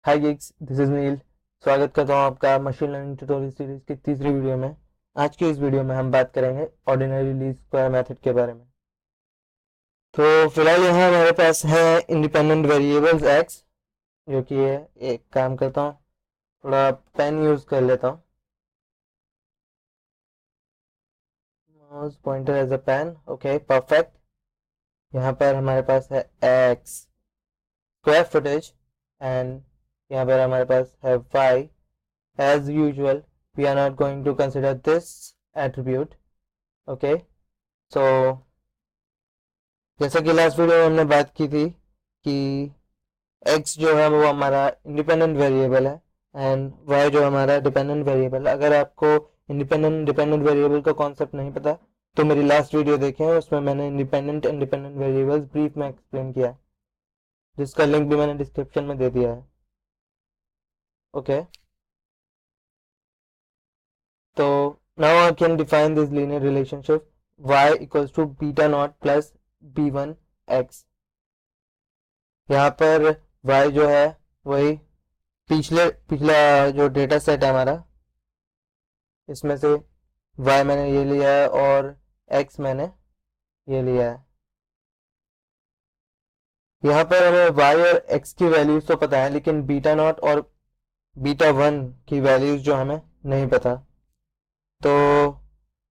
Hi gigs, this is नील। स्वागत करता हूँ आपका मशीन लर्निंग ट्यूटोरियल सीरीज की तीसरी वीडियो में। आज की इस वीडियो में हम बात करेंगे ऑर्डिनरी लीस्ट स्क्वायर मेथड के बारे में। तो फिलहाल यहाँ हमारे पास है इंडिपेंडेंट वेरिएबल्स एक्स, जो कि है। एक काम करता हूँ, थोड़ा पेन यूज कर लेता हूँ, mouse pointer as a pen. Okay, perfect. यहाँ पर हमारे पास है एक्स स्क्वायर फुटेज एंड यहाँ पर हमारे पास है Y. As usual, we are not going to consider this attribute. Okay, so जैसा कि लास्ट वीडियो में हमने बात की थी कि x जो है वो हमारा इंडिपेंडेंट वेरिएबल है एंड y जो हमारा डिपेंडेंट वेरिएबल है। अगर आपको इंडिपेंडेंट डिपेंडेंट वेरिएबल का कॉन्सेप्ट नहीं पता तो मेरी लास्ट वीडियो देखें, उसमें मैंने independent and dependent variables brief में एक्सप्लेन किया है, जिसका लिंक भी मैंने डिस्क्रिप्शन में दे दिया है। ओके, तो now I can define this linear relationship y equals to beta naught plus b1 x। यहाँ पर y जो है वही पिछला जो डेटा सेट है हमारा, इसमें से y मैंने ये लिया है और x मैंने ये लिया है। यहाँ पर हमें y और x की वैल्यूज तो पता है, लेकिन बीटा नॉट और बीटा वन की वैल्यूज जो हमें नहीं पता। तो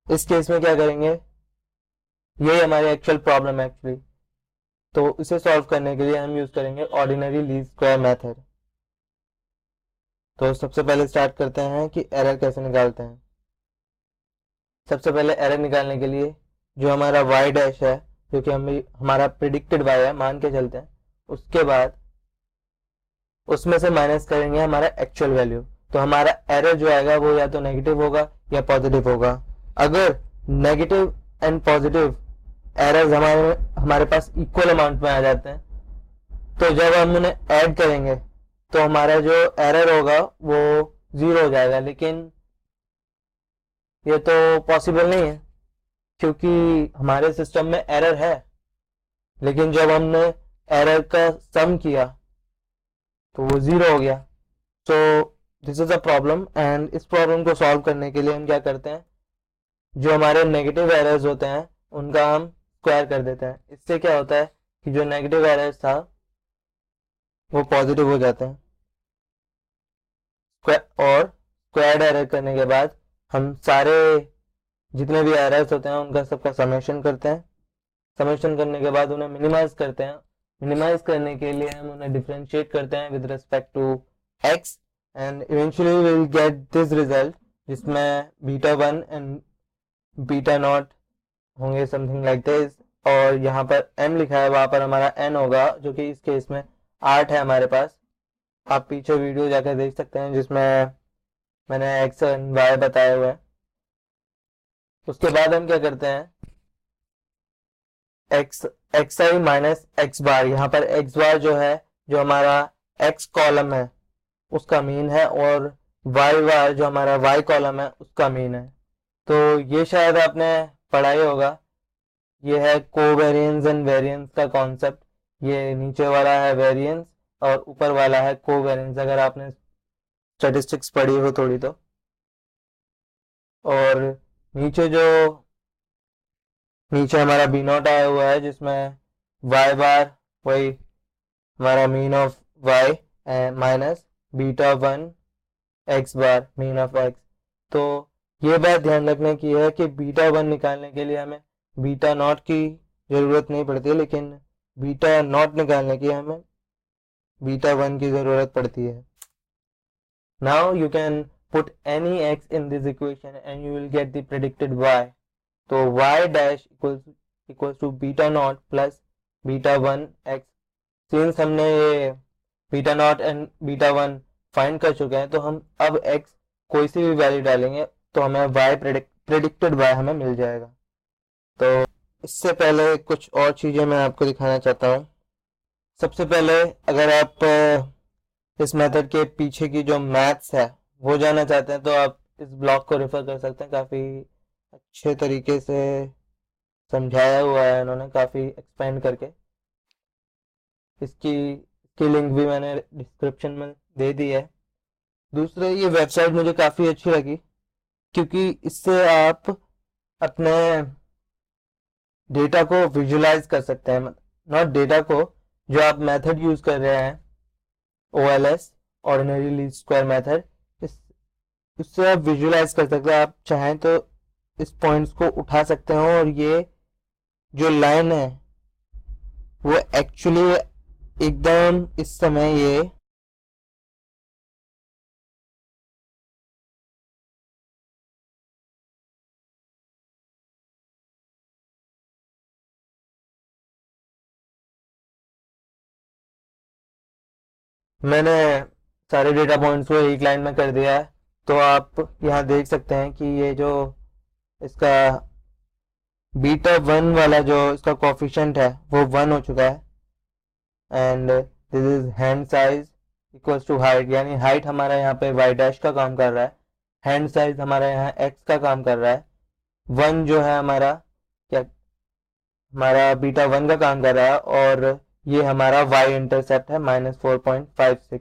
इस केस में क्या करेंगे, यही हमारी एक्चुअल प्रॉब्लम है एक्चुअली। तो इसे सॉल्व करने के लिए हम यूज करेंगे ऑर्डिनरी लीस्ट स्क्वायर मेथड। तो सबसे पहले स्टार्ट करते हैं कि एरर कैसे निकालते हैं। सबसे पहले एरर निकालने के लिए जो हमारा y डैश है, जो कि हमारा प्रिडिक्टेड y है, मान के चलते हैं, उसके बाद उसमें से माइनस करेंगे हमारा एक्चुअल वैल्यू। तो हमारा एरर जो आएगा वो या तो नेगेटिव होगा या पॉजिटिव होगा। अगर नेगेटिव एंड पॉजिटिव एरर्स हमारे पास इक्वल अमाउंट में आ जाते हैं, तो जब हम उन्हें ऐड करेंगे तो हमारा जो एरर होगा वो 0 हो जाएगा। लेकिन ये तो पॉसिबल नहीं है, क्योंकि हमारे सिस्टम में एरर है, लेकिन जब हमने एरर का सम किया तो वो 0 हो गया। So this is a problem, and इस प्रॉब्लम को सॉल्व करने के लिए हम क्या करते हैं, जो हमारे नेगेटिव एरर्स होते हैं उनका हम स्क्वायर कर देते हैं। इससे क्या होता है कि जो नेगेटिव एरर्स था वो पॉजिटिव हो जाते हैं। और स्क्वायर्ड एरर करने के बाद हम सारे जितने भी एरर्स होते हैं उनका सबका समेशन करते हैं। समेशन करने के बाद उन्हें मिनिमाइज करते हैं। मिनिमाइज करने के लिए हम उन्हें डिफरेंशिएट करते हैं with respect to x, and eventually we will get this result, जिसमें beta one and beta naught होंगे, समथिंग लाइक दिस। और यहाँ पर m लिखा है, वहां पर हमारा n होगा, जो कि इस केस में 8 है हमारे पास। आप पीछे वीडियो जाकर देख सकते हैं जिसमें मैंने x एंड y बताए हुए हैं। उसके बाद हम क्या करते हैं, एक्स आई माइनस एक्स बार। यहाँ पर एक्स बार जो है, जो हमारा एक्स कॉलम है उसका मीन है, और वाई बार जो हमारा वाई कॉलम है उसका मीन है। तो ये शायद आपने पढ़ा ही होगा, ये है कोवेरिएंस एंड वेरिएंस का कॉन्सेप्ट। ये नीचे वाला है वेरिएंस और ऊपर वाला है कोवेरिएंस, अगर आपने स्टैटिस्टिक्स पढ़ी हो थोड़ी तो। और नीचे हमारा बी नॉट आया हुआ है, जिसमें वाई बार वही हमारा mean of Y minus beta one X bar mean of X. तो ये बात ध्यान रखने की है कि बीटा वन निकालने के लिए हमें बीटा नॉट की जरूरत नहीं पड़ती है, लेकिन बीटा नॉट निकालने की हमें बीटा वन की जरूरत पड़ती है। Now you can put any x in this equation and you will get the predicted y। तो y dash equals to beta naught plus beta one X. Since हमने ये beta naught and beta one find कर चुके हैं, तो हम अब x कोई सी भी वैल्यू डालेंगे तो हमें y प्रेडिक्टेड y हमें मिल जाएगा। तो इससे पहले कुछ और चीज़ें मैं आपको दिखाना चाहता हूँ। सबसे पहले अगर आप इस मेथड के पीछे की जो मैथ्स है वो जानना चाहते हैं तो आप इस ब्लॉग को रेफर कर सकते हैं। काफ़ी अच्छे तरीके से समझाया हुआ है इन्होंने, काफ़ी एक्सपेंड करके। इसकी लिंक भी मैंने डिस्क्रिप्शन में दे दी है। दूसरे, ये वेबसाइट मुझे काफ़ी अच्छी लगी क्योंकि इससे आप अपने डेटा को विजुलाइज कर सकते हैं, नॉट डेटा को, जो आप मेथड यूज़ कर रहे हैं, OLS, ordinary least square method, इस उससे आप विजुलाइज कर सकते हैं। आप चाहें तो इस पॉइंट्स को उठा सकते हो और ये जो लाइन है वो एक्चुअली एकदम इस समय ये मैंने सारे डेटा पॉइंट्स को एक लाइन में कर दिया है। तो आप यहाँ देख सकते हैं कि ये जो इसका बीटा 1 वाला जो इसका कोफिशिएंट है वो 1 हो चुका है। And this is head size equals to height, यानी हाइट हमारा यहाँ पे वाई डैश का काम कर रहा है, हैंड साइज हमारा यहाँ एक्स का काम कर रहा है, 1 जो है हमारा क्या, हमारा बीटा 1 का काम कर रहा है, और ये हमारा वाई इंटरसेप्ट है -4.56।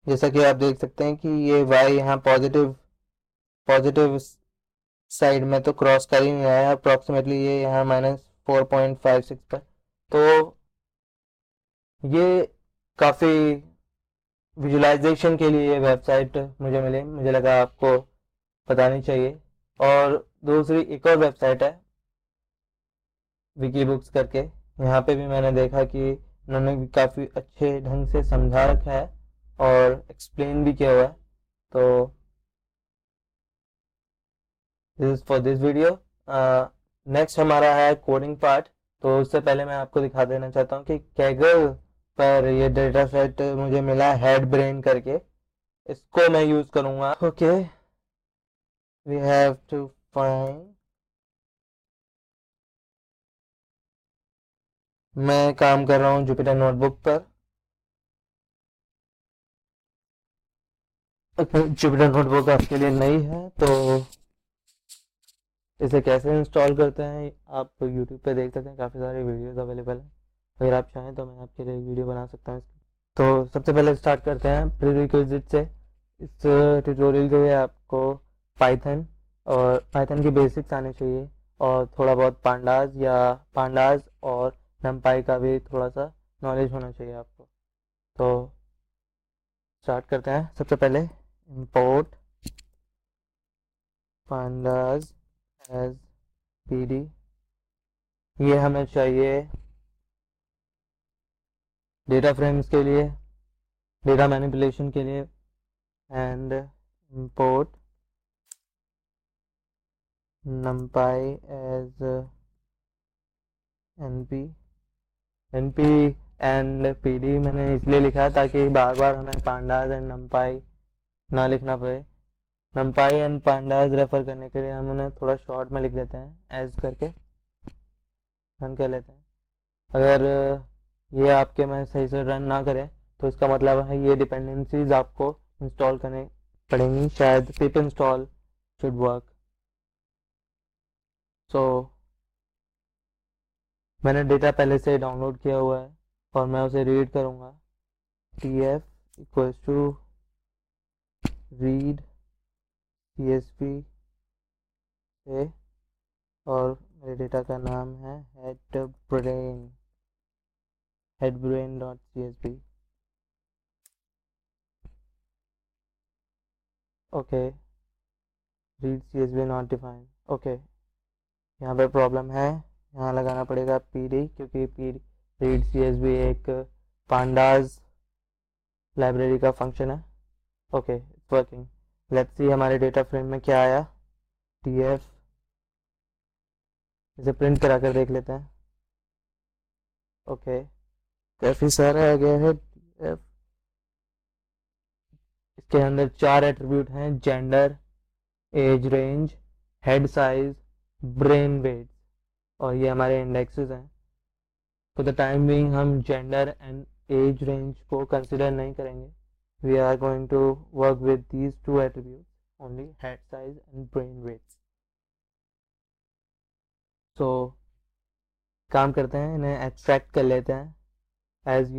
जैसा कि आप देख सकते हैं कि ये वाई यहाँ पॉजिटिव पॉजिटिव साइड में तो क्रॉस कर ही नहीं रहा है, अप्रोक्सीमेटली ये यहाँ -4.56 पर। तो ये काफ़ी विजुलाइजेशन के लिए ये वेबसाइट मुझे मिली, मुझे लगा आपको बतानी चाहिए। और दूसरी एक और वेबसाइट है विकी बुक्स करके, यहाँ पे भी मैंने देखा कि उन्होंने भी काफ़ी अच्छे ढंग से समझा रखा है और एक्सप्लेन भी किया हुआ है। तो this is for this video. Next हमारा है कोडिंग पार्ट। तो उससे पहले मैं आपको दिखा देना चाहता हूँ कि कैगल पर ये डेटा सेट मुझे मिला हेड ब्रेन करके, इसको मैं यूज़ करूँगा। Okay, we have to find, मैं काम कर रहा हूँ जुपिटर नोटबुक पर। जुपिटर नोटबुक आपके लिए नई है तो इसे कैसे इंस्टॉल करते हैं आप यूट्यूब पे देख सकते हैं, काफ़ी सारे वीडियोस अवेलेबल हैं। अगर आप चाहें तो मैं आपके लिए वीडियो बना सकता हूँ इसकी। तो सबसे पहले स्टार्ट करते हैं प्रीरिक्विजिट से। इस ट्यूटोरियल के लिए आपको पाइथन और पाइथन की बेसिक्स आने चाहिए, और थोड़ा बहुत पांडाज और नमपाई का भी थोड़ा सा नॉलेज होना चाहिए आपको। तो स्टार्ट करते हैं। सबसे पहले इंपोर्ट पांडाज एज pd, ये हमें चाहिए डेटा फ्रेम्स के लिए, डेटा मैनिपुलेशन के लिए। And import numpy as np and pd मैंने इसलिए लिखा है ताकि बार बार हमें पांडाज एंड numpy ना लिखना पड़े। numpy एंड पांडाज रेफर करने के लिए हम उन्हें थोड़ा शॉर्ट में लिख देते हैं, एज करके रन कर लेते हैं। अगर ये आपके में सही से रन ना करें तो इसका मतलब है ये डिपेंडेंसीज आपको इंस्टॉल करने पड़ेंगी, शायद पिप इंस्टॉल शुड वर्क। सो मैंने डेटा पहले से डाउनलोड किया हुआ है और मैं उसे रीड करूँगा। tf equals to read csv से, और मेरे डेटा का नाम है headbrain.csv। Okay, read csv not defined. Okay, यहाँ पे प्रॉब्लम है, यहाँ लगाना पड़ेगा pd, क्योंकि रीड csv एक पांडाज लाइब्रेरी का फंक्शन है। Okay, it's working. Let's see हमारे डेटा फ्रेम में क्या आया। tf, इसे प्रिंट करा कर देख लेते हैं। ओके, काफ़ी सारा आ गया है tf। इसके अंदर 4 एट्रीब्यूट हैं, gender, age range, head size, brain weight, और ये हमारे इंडेक्सेस हैं। फॉर द टाइम बीइंग हम जेंडर एंड एज रेंज को कंसिडर नहीं करेंगे। We are going to work with these 2 attributes only, head size and brain weight. So काम करते हैं, इन्हें एक्सट्रैक्ट कर लेते हैं एज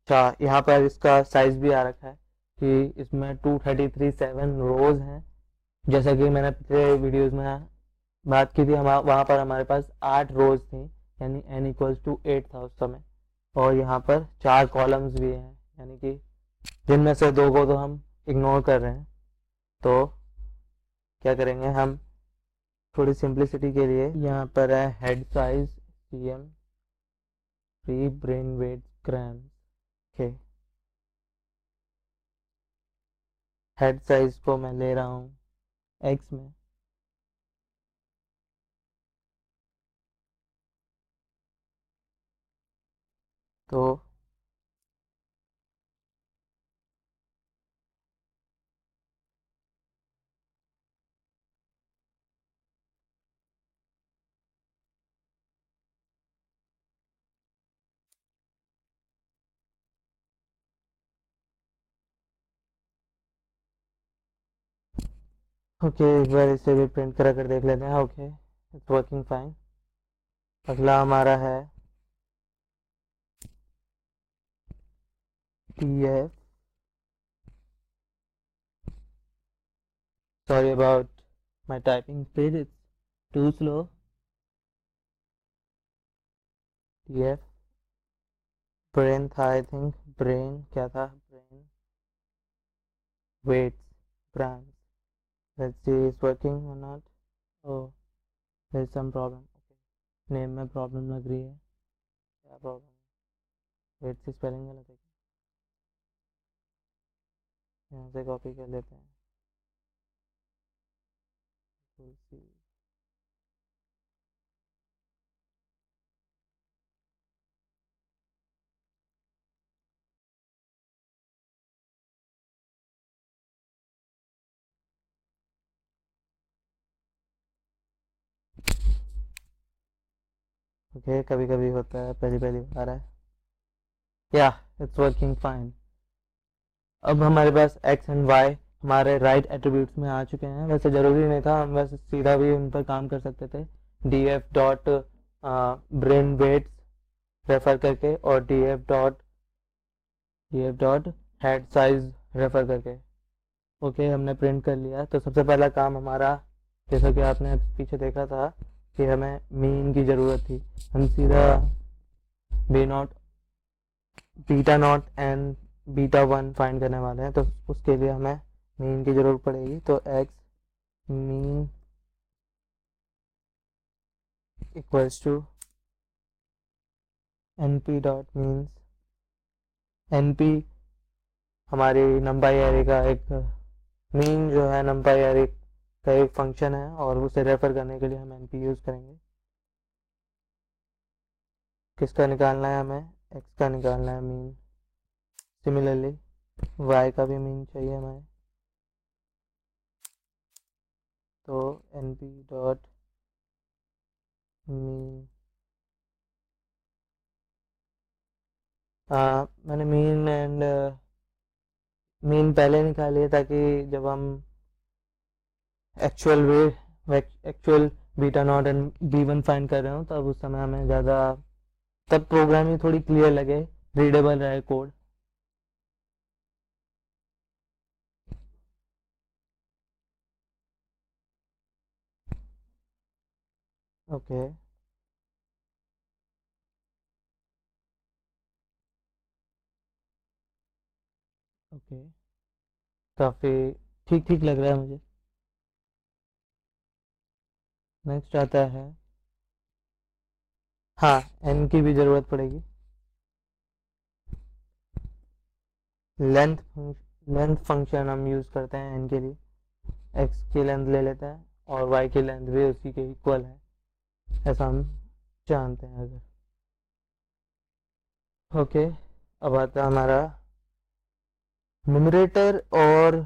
अच्छा, यहाँ पर इसका साइज भी आ रखा है कि इसमें 233 रोज हैं। जैसा कि मैंने पिछले वीडियोस में बात की थी, हम वहाँ पर हमारे पास 8 रोज थी, यानी n=8 था उस समय। और यहाँ पर 4 कॉलम्स भी हैं, यानी कि जिनमें से 2 को तो हम इग्नोर कर रहे हैं। तो क्या करेंगे हम, थोड़ी सिंप्लिसिटी के लिए यहाँ पर है head size cm, free brain weight gram. Okay, head size को मैं ले रहा हूँ x में। तो ओके, एक बार इसे भी प्रिंट करा कर देख लेते हैं। Okay, it's working fine. अगला हमारा है tf, sorry about my typing speed, it's too slow। tf brain था, आई थिंक ब्रेन क्या था, brain weights gram. Let's see it's working और not. Oh, there is some problem. Okay, name में problem लग रही है। क्या प्रॉब्लम है? वेट्स की स्पेलिंग गलत है क्या? यहाँ से कॉपी कर लेते हैं। तुलसी। ओके, कभी कभी होता है, पहली पहली बार है। या, इट्स वर्किंग फाइन। अब हमारे पास x एंड y हमारे राइट एट्रीब्यूट्स में आ चुके हैं। वैसे ज़रूरी नहीं था, हम वैसे सीधा भी उन पर काम कर सकते थे, df dot brain weights refer करके और df dot head size refer करके। ओके, हमने प्रिंट कर लिया। तो सबसे पहला काम हमारा, जैसा कि आपने पीछे देखा था कि हमें मीन की ज़रूरत थी, हम सीधा B naught, beta naught and beta one find करने वाले हैं। तो उसके लिए हमें मीन की ज़रूरत पड़ेगी। तो X mean equals to N P dot means. N P हमारी नंपाई एरे का एक, मीन जो है नंपाई एरे का एक फंक्शन है, और उसे रेफर करने के लिए हम एन पी यूज़ करेंगे। किसका निकालना है हमें? एक्स का निकालना है मीन। सिमिलरली वाई का भी मीन चाहिए हमें। तो एन पी डॉट मीन, मैंने मीन एंड मीन पहले निकालिए ताकि जब हम actual actual beta naught and B one find कर रहे हो तब उस समय हमें ज़्यादा, तब प्रोग्रामिंग थोड़ी क्लियर लगे, रीडेबल रहे कोड। ओके, ओके, काफ़ी ठीक ठीक लग रहा है मुझे। नेक्स्ट आता है, हाँ, एन की भी ज़रूरत पड़ेगी। लेंथ लेंथ फंक्शन हम यूज़ करते हैं एन के लिए। एक्स की लेंथ ले लेते हैं और वाई की लेंथ भी उसी के इक्वल है, ऐसा हम जानते हैं अगर। ओके, अब आता है हमारा न्यूमरेटर और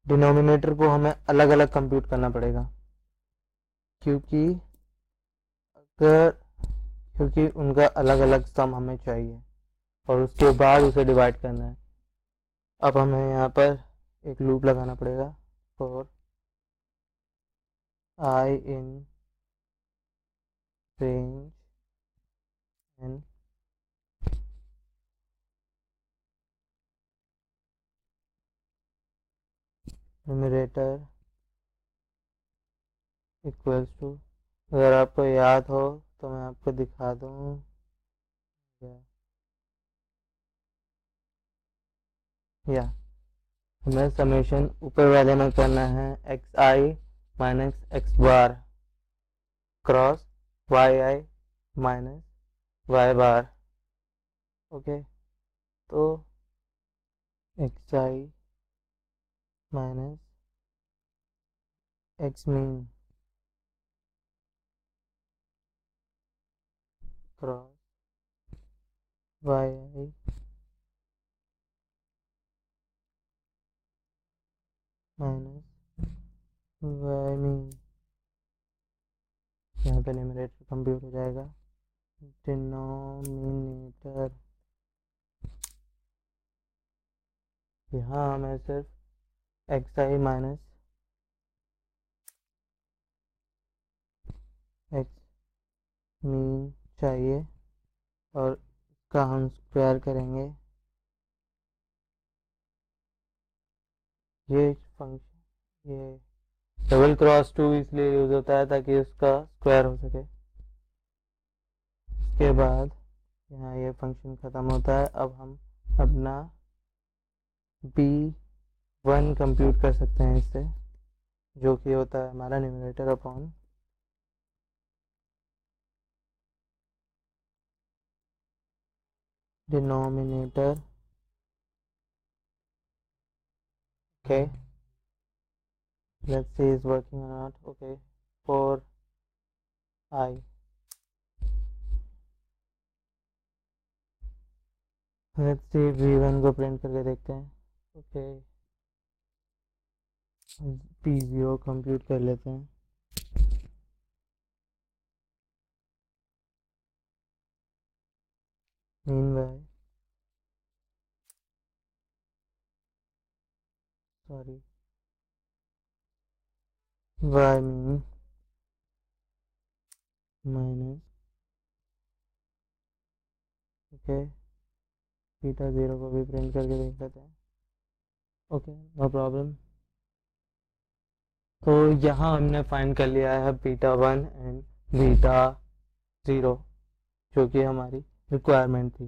डिनोमिनेटर को हमें अलग अलग कंप्यूट करना पड़ेगा, क्योंकि अगर क्योंकि उनका अलग अलग सम हमें चाहिए और उसके बाद उसे डिवाइड करना है। अब हमें यहाँ पर एक लूप लगाना पड़ेगा, for I in range N numerator equals to, अगर आपको याद हो तो मैं आपको दिखा दूँ, या हमें समेशन ऊपर वाले में करना है X I minus X bar cross Y I minus Y bar. Okay, तो X I minus X mean cross Y I minus Y mean, यहाँ पे न्यूमरेटर कंप्यूट हो जाएगा, डिनोमिनेटर यहाँ हमें सिर्फ x I minus X mean चाहिए और इसका हम स्क्वायर करेंगे। ये फंक्शन, ये डबल क्रॉस टू इसलिए यूज होता है ताकि उसका स्क्वायर हो सके। उसके बाद यहाँ ये फंक्शन ख़त्म होता है। अब हम अपना b1 कंप्यूट कर सकते हैं इससे, जो कि होता है हमारा numerator upon denominator. Okay, let's see is working or not. Okay, for I, let's see v1 को प्रिंट करके देखते हैं। ओके, p0 कंप्यूट कर लेते हैं। Mean by, sorry, Y mean minus, okay, beta 0 को भी प्रिंट करके देख लेते हैं। Okay, no problem. तो यहाँ हमने फाइंड कर लिया है बीटा 1 एंड बीटा 0, जो कि हमारी रिक्वायरमेंट थी।